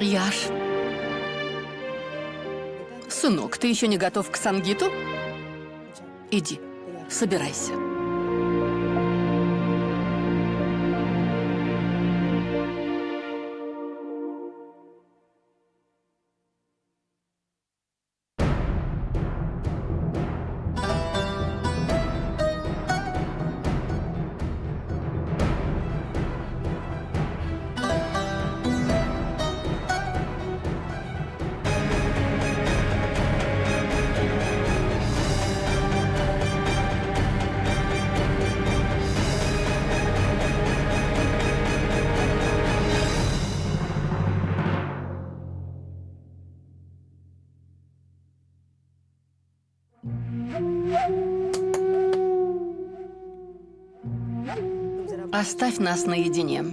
Яш. Сынок, ты еще не готов к сангиту? Иди, собирайся. Оставь нас наедине.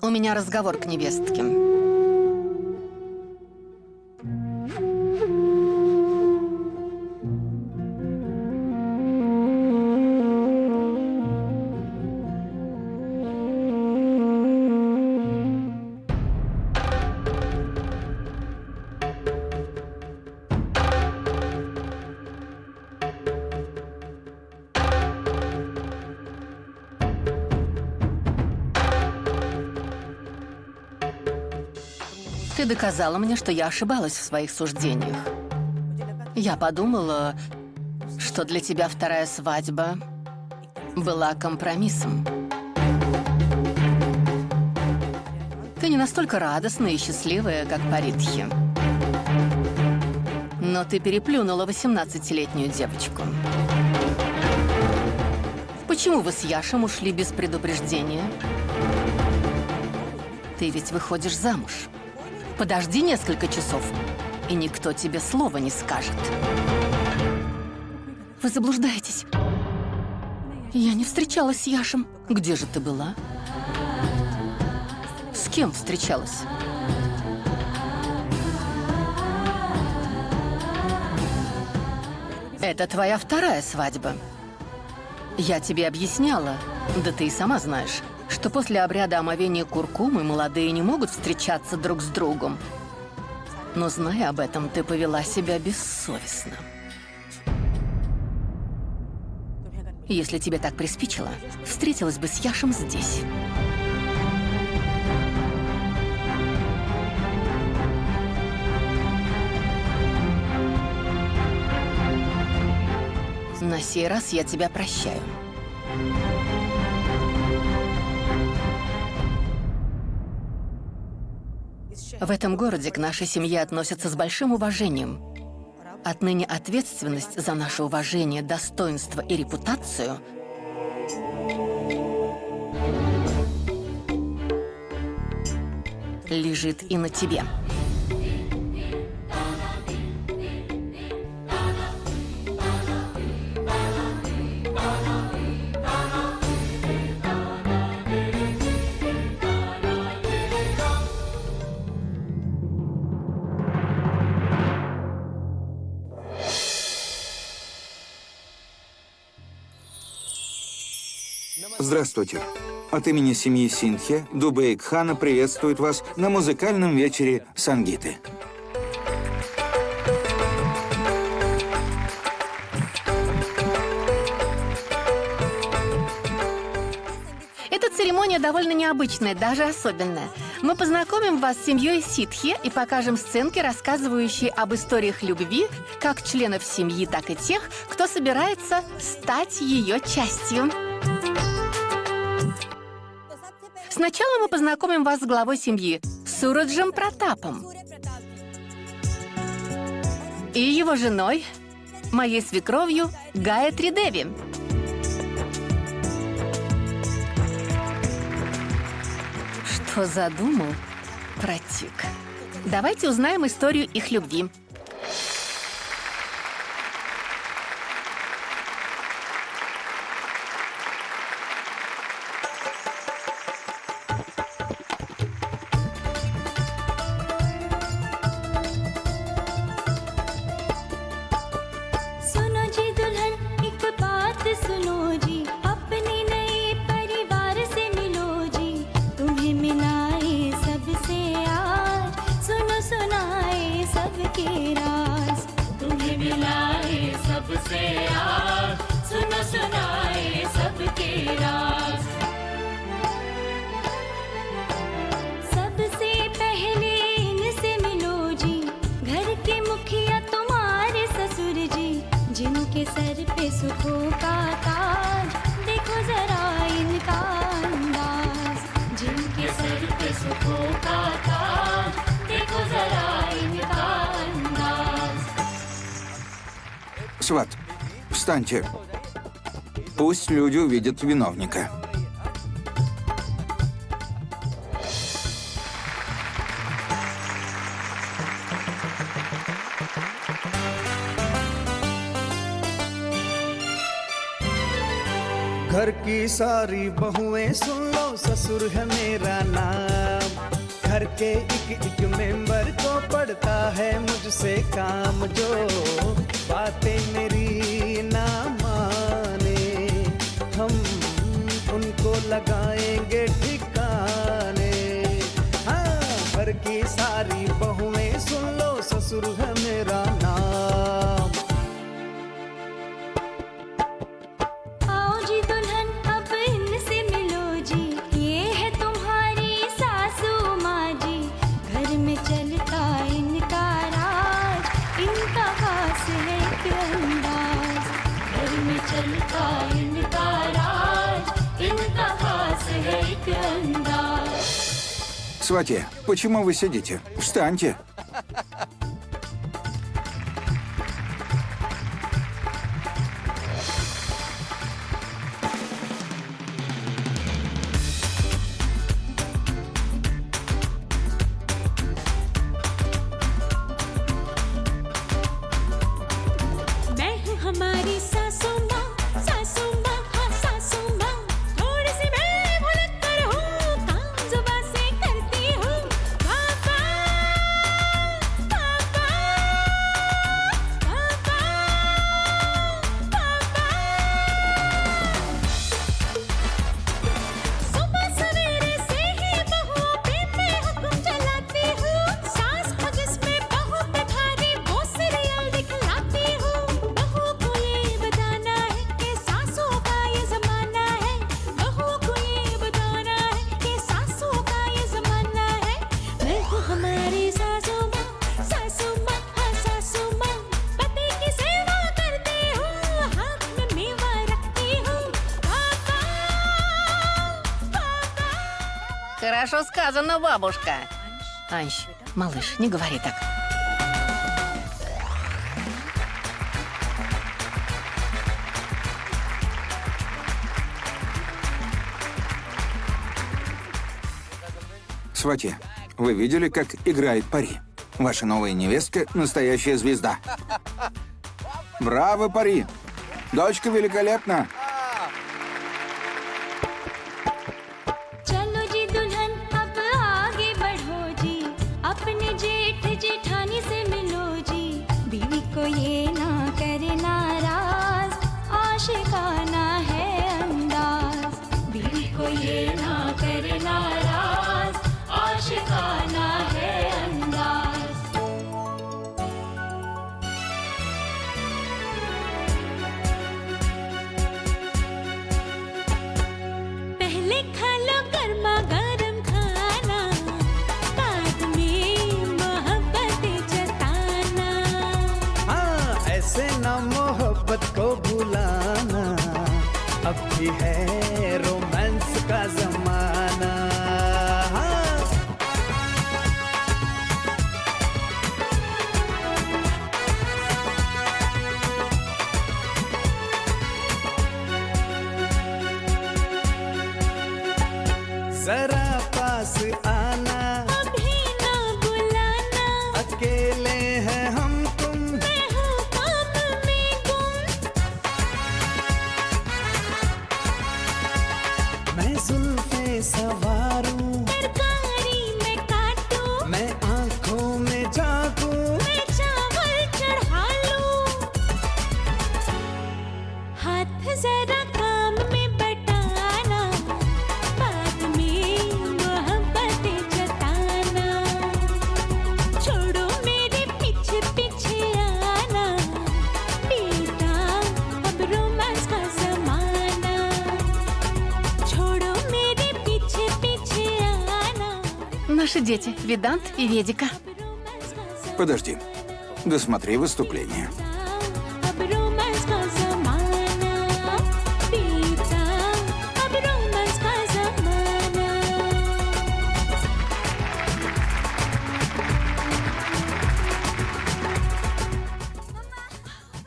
У меня разговор к невестке. Ты доказала мне, что я ошибалась в своих суждениях. Я подумала, что для тебя вторая свадьба была компромиссом. Ты не настолько радостная и счастливая, как Паритхи. Но ты переплюнула 18-летнюю девочку. Почему вы с Яшем ушли без предупреждения? Ты ведь выходишь замуж. Подожди несколько часов, и никто тебе слова не скажет. Вы заблуждаетесь. Я не встречалась с Яшем. Где же ты была? С кем встречалась? Это твоя вторая свадьба. Я тебе объясняла, да ты и сама знаешь, что после обряда омовения куркумы молодые не могут встречаться друг с другом. Но, зная об этом, ты повела себя бессовестно. Если тебе так приспичило, встретилась бы с Яшем здесь. На сей раз я тебя прощаю. В этом городе к нашей семье относятся с большим уважением. Отныне ответственность за наше уважение, достоинство и репутацию лежит и на тебе. Здравствуйте. От имени семьи Синхе Дубейк Хана приветствует вас на музыкальном вечере Сангиты. Эта церемония довольно необычная, даже особенная. Мы познакомим вас с семьей Ситхи и покажем сценки, рассказывающие об историях любви как членов семьи, так и тех, кто собирается стать ее частью. Сначала мы познакомим вас с главой семьи, Сураджем Пратапом, и его женой, моей свекровью Гаятри Деви. Что задумал Пратик? Давайте узнаем историю их любви. Сват, встаньте. Пусть люди увидят виновника. घर की सारी बहुएं सुन लो, ससुर है मेरा नाम। घर के एक मेंबर को पड़ता है मुझसे काम, जो बातें मेरी ना माने हम उनको लगाएंगे ठिकाने। हाँ, घर की सारी बहुएं सुन लो, ससुर है मेरा नाम। आओ जी दुल्हन अब इनसे मिलो जी, ये है तुम्हारी सासू माँ जी। घर में चलता इनका राज, इनका खास है एक अंदाज। घर में चलता इनका राज, इनका खास है एक अंदाज। Свати, почему вы сидите? Встаньте. मैं हूँ हमारी सासू माँ, सासू माँ, हाँ सासू माँ। थोड़ी सी मैं भुलक्कड़ हूँ, काम जुबान से करती हूँ। पापा, पापा, पापा, पापा। सुबह सवेरे से ही बहुओं पे मैं हुक्म चलाती हूँ। सास को जिसमें बहू पे भारी, वो सीरियल दिखलाती हूँ। बहू को ये बताना है कि सासू का ये जमाना है। बहू को ये बताना है कि सासू का ये जमाना है। मैं हूँ हमारी सासू माँ, हाँ सासू माँ। पति की सेवा करती हूँ, हाथ में मेवा रखती हूँ। पापा, पापा। Хорошо сказано, бабушка. Анщ, малыш, не говори так. Свати, вы видели, как играет пари? Ваша новая невестка – настоящая звезда. Браво, пари! Дочка великолепна! चलो जी दुल्हन अब आगे बढ़ो जी, अपने जेठ जेठानी से मिलो जी। बीवी को ये ना करे नाराज, आशिकाना है अंदाज। बीवी को ये ना करे नाराज, आशिकाना है अंदाज। पहले खा लो गर्मा गर्म खाना, बाद में मोहब्बत जताना। हाँ, ऐसे ना मोहब्बत को भुलाना, अब भी है रोमांस का जमाना। हाँ, जरा पास आना, अभी ना बुलाना, अकेले हैं हम तुम। मैं हूँ काम में गुम। मैं जुल्फे सवारूं, तरकारी में काटूं, मैं आंखों में झांकूं। मैं चावल चढ़ा लूं। हाथ जरा काम में बटाना, बाद में मोहब्बत जताना। छोड़ो मेरे पीछे पीछे आना, बेटा अब रोमांस का जमाना। छोड़ो मेरे पीछे पीछे आना। Наши дети, Ведант и Ведика. Подожди, досмотри выступление. अब रोमांस का जमाना, बेटा अब रोमांस का जमाना।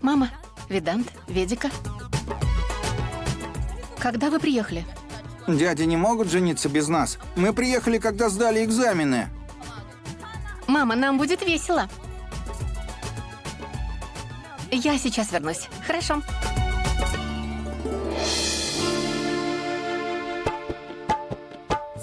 Мама, Ведант, Ведика. Когда вы приехали? Дяди не могут жениться без нас. Мы приехали, когда сдали экзамены. Мама, нам будет весело. Я сейчас вернусь. Хорошо.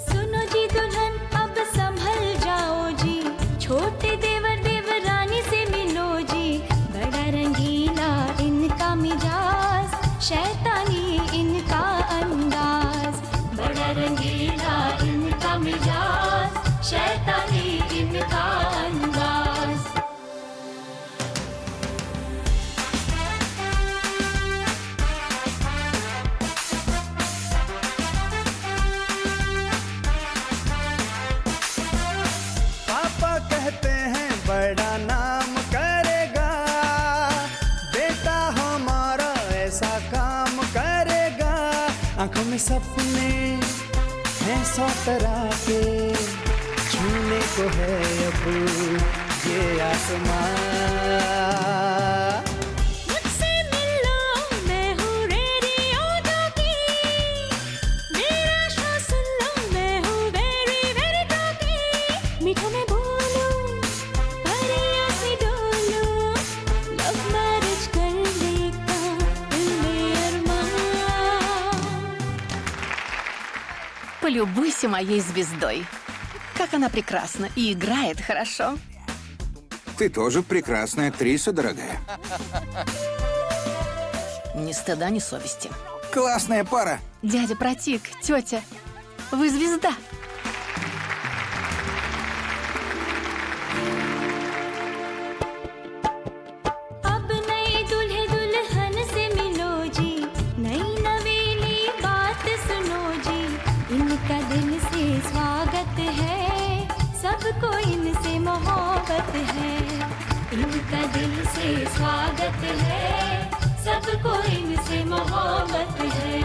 सुनो जी दुल्हन अब संभल जाओ जी छोटे देवर देवरानी से मिलो जी बड़ा रंगीला इनका मिजाज शैतानी इनका अंदाज बड़ा रंगीला इनका मिजाज शैतानी इनका अंदाज पापा कहते हैं बड़ा नाम करेगा बेटा हमारा ऐसा काम करेगा आंखों में सपने हैं 100 तरह के छूने को है अब ये आसमां मुझसे मिलो मैं हूँ रेडियो जॉकी मेरा शो सुन लो मैं हूँ वेरी वेरी टॉकी मीठों में बोलूं परियों से डोलूं लव मैरिज करने का दिल में अरमान Полюбуйся моей звездой. Как она прекрасна и играет хорошо. Ты тоже прекрасная актриса, дорогая. Ни стыда, ни совести. Классная пара. Дядя Протик, тетя, вы звезда. अब नए दूल्हे दुल्हन से मिलो जी नई नवेली बात सुनो जी इनका दिल से स्वागत है सबको इनसे मोहब्बत है इनका दिल से स्वागत है सबको इनसे मोहब्बत है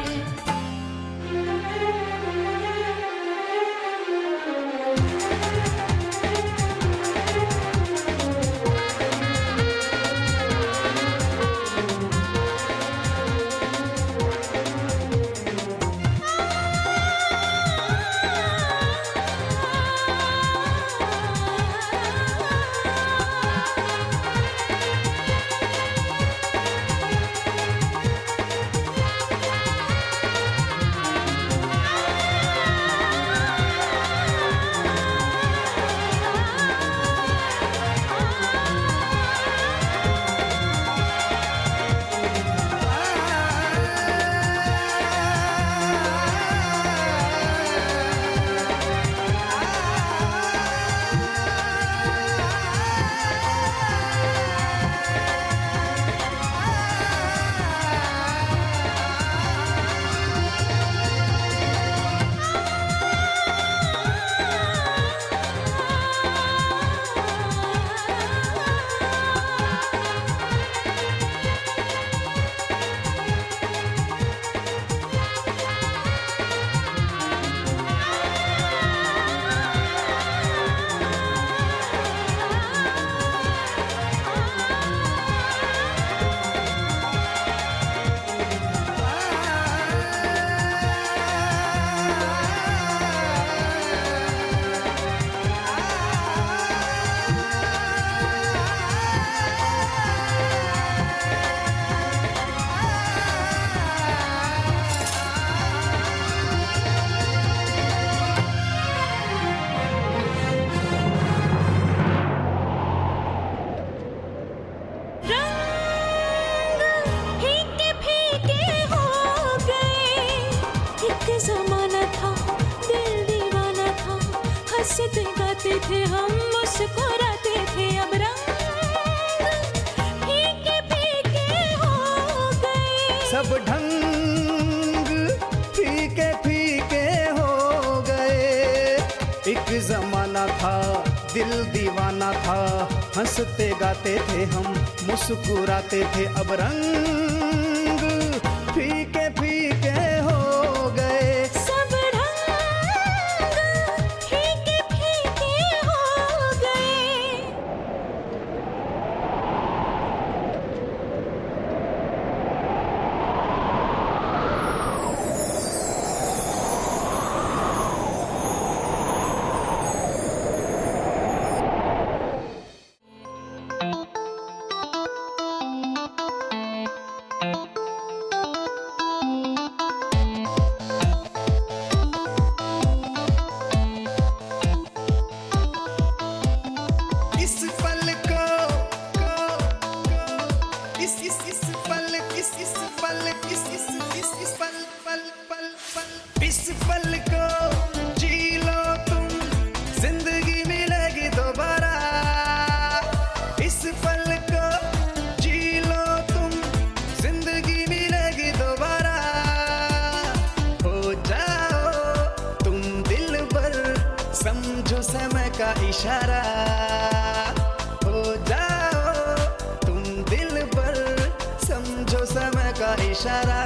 हंसते गाते थे हम मुस्कुराते थे अब रंग फीके फीके हो गए सब ढंग फीके फीके हो गए एक जमाना था दिल दीवाना था हंसते गाते थे हम मुस्कुराते थे अब रंग फीके फीके हो गए सब रंग फीके फीके हो गए का इशारा हो जाओ तुम दिल पर समझो समय का इशारा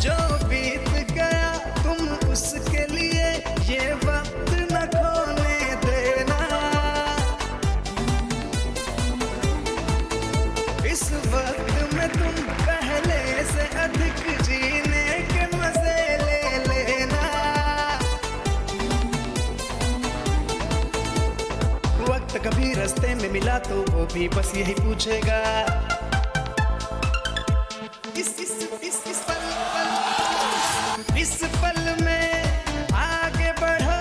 जो बीत गया तुम उसके लिए ये वक्त न खोने देना इस वक्त में तुम पहले से अधिक जीने के मजे ले लेना वक्त कभी रास्ते में मिला तो वो भी बस यही पूछेगा इस पल में आगे बढ़ो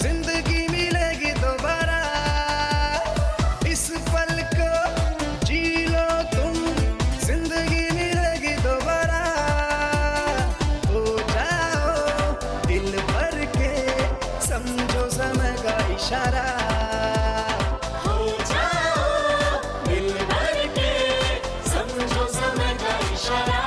जिंदगी मिलेगी दोबारा इस पल को जी लो तुम जिंदगी मिलेगी दोबारा हो जाओ दिल भर के समझो समय का इशारा हो जाओ दिल भर के समझो समय का इशारा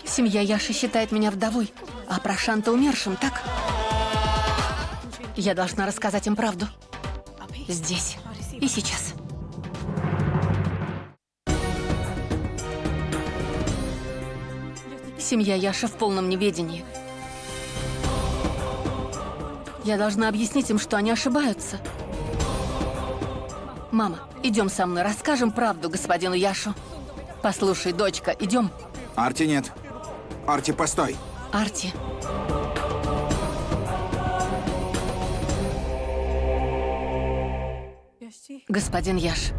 Семья Яши считает меня вдовой, а Прошанта умершим, так? Я должна рассказать им правду. Здесь и сейчас. Семья Яши в полном неведении. Я должна объяснить им, что они ошибаются. Мама, идем со мной, расскажем правду господину Яшу. Послушай, дочка, идем. Арти, нет. Арти, постой. Арти. Господин Яш.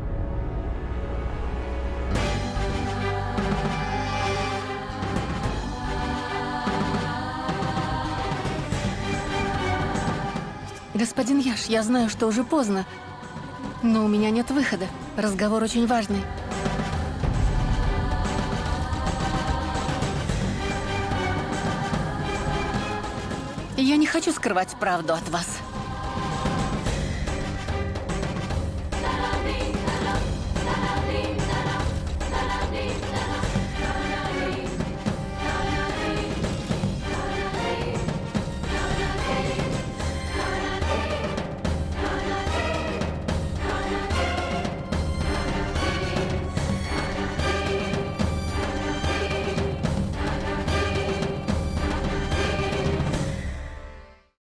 Господин Яш, я знаю, что уже поздно, но у меня нет выхода. Разговор очень важный. Я не хочу скрывать правду от вас.